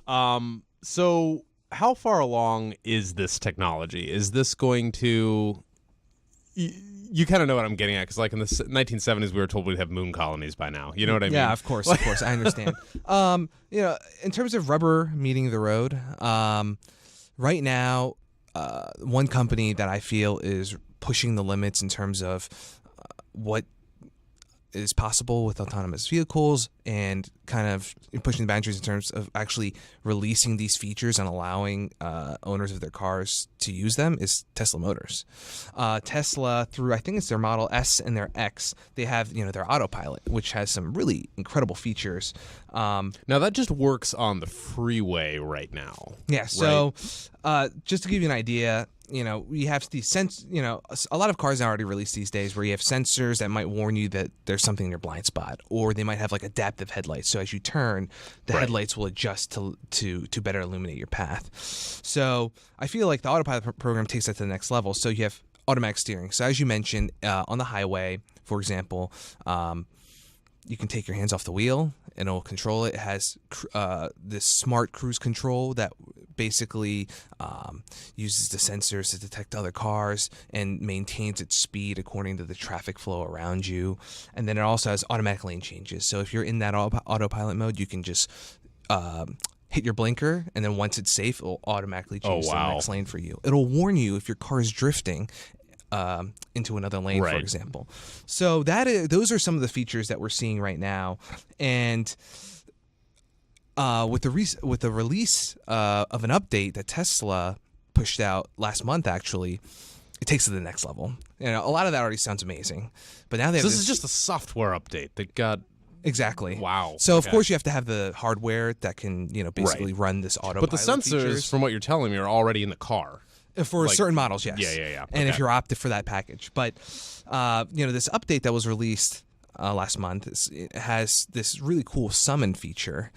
So how far along is this technology? Is this going to... You kind of know what I'm getting at, because like in the 1970s, we were told we'd have moon colonies by now. You know what I mean? Yeah, of course, I understand. In terms of rubber meeting the road, right now, one company that I feel is pushing the limits in terms of what is possible with autonomous vehicles and kind of pushing the boundaries in terms of actually releasing these features and allowing owners of their cars to use them is Tesla Motors. Tesla, through I think it's their Model S and their X, they have their Autopilot, which has some really incredible features. Now that just works on the freeway right now. Yeah. So just to give you an idea, we have these a lot of cars now already released these days where you have sensors that might warn you that there's something in your blind spot, or they might have like adaptive headlights. So as you turn, the headlights will adjust to better illuminate your path. So I feel like the Autopilot program takes that to the next level. So you have automatic steering. So as you mentioned, on the highway, for example, you can take your hands off the wheel and it'll control it. It has this smart cruise control that basically uses the sensors to detect other cars and maintains its speed according to the traffic flow around you. And then it also has automatic lane changes. So if you're in that autopilot mode, you can just hit your blinker, and then once it's safe, it will automatically change to the next lane for you. It'll warn you if your car is drifting into another lane, for example. So those are some of the features that we're seeing right now, and with the release of an update that Tesla pushed out last month, actually, it takes it to the next level. A lot of that already sounds amazing, but now this is just a software update that got. Exactly. Wow. So of course you have to have the hardware that can basically run this autopilot. But the sensors, features. From what you're telling me, are already in the car. For certain models, yes. Yeah. And if you're opted for that package. But, this update that was released last month it has this really cool summon feature.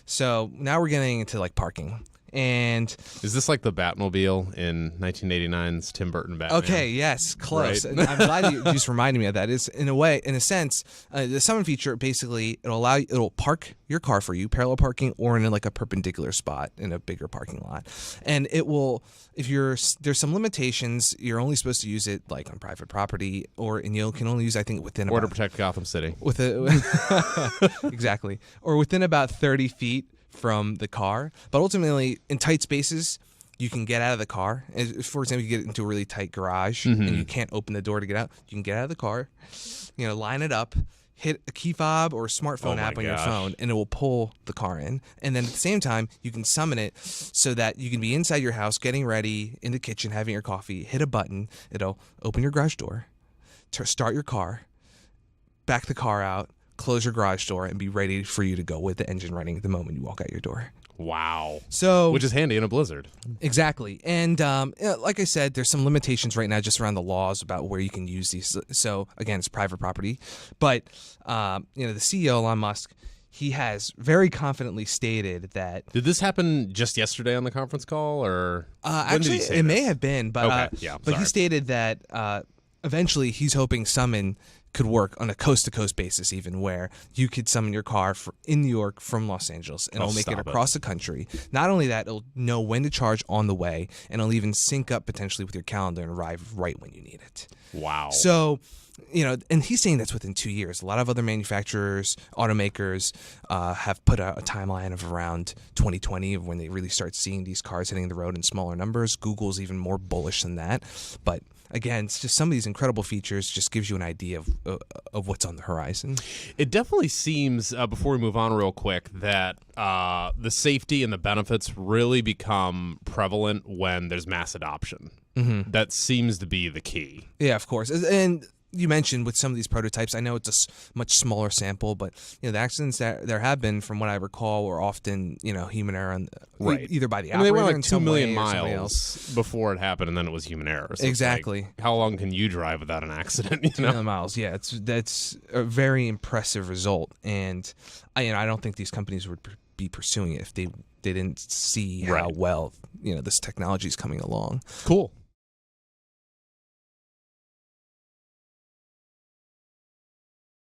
So now we're getting into like parking. And is this like the Batmobile in 1989's Tim Burton Batman? Okay, yes, close. Right. And I'm glad you just reminded me of that. Is in a sense, the summon feature basically it'll park your car for you, parallel parking, or in like a perpendicular spot in a bigger parking lot. And it will, there's some limitations. You're only supposed to use it like on private property, and you can only use I think within to protect Gotham City. Exactly, or within about 30 feet from the car. But ultimately, in tight spaces, you can get out of the car. For example, you get into a really tight garage and you can't open the door to get out. You can get out of the car, line it up, hit a key fob or a smartphone app on your phone, and it will pull the car in. And then at the same time, you can summon it so that you can be inside your house, getting ready, in the kitchen, having your coffee, hit a button, it'll open your garage door, start your car, back the car out, close your garage door, and be ready for you to go with the engine running the moment you walk out your door. Wow. So, which is handy in a blizzard. Exactly. And like I said, there's some limitations right now just around the laws about where you can use these. So again, it's private property. But the CEO Elon Musk, he has very confidently stated that. Did this happen just yesterday on the conference call, or actually it may have been, but but he stated that eventually he's hoping Summon could work on a coast-to-coast basis, even where you could summon your car in New York from Los Angeles, and it'll make it across the country. Not only that, it'll know when to charge on the way, and it'll even sync up potentially with your calendar and arrive right when you need it. Wow. So, and he's saying that's within 2 years. A lot of other manufacturers, automakers have put out a timeline of around 2020 of when they really start seeing these cars hitting the road in smaller numbers. Google's even more bullish than that. But again, it's just some of these incredible features just gives you an idea of what's on the horizon. It definitely seems, before we move on real quick, that the safety and the benefits really become prevalent when there's mass adoption. Mm-hmm. That seems to be the key. Yeah, of course. And you mentioned with some of these prototypes, I know it's a much smaller sample, but the accidents that there have been, from what I recall, were often human error, either by the operator. They went like in 2 some million way miles before it happened, and then it was human error. So exactly. Like, how long can you drive without an accident? 2 million miles. Yeah, that's a very impressive result, and I don't think these companies would be pursuing it if they didn't see how well this technology is coming along. Cool.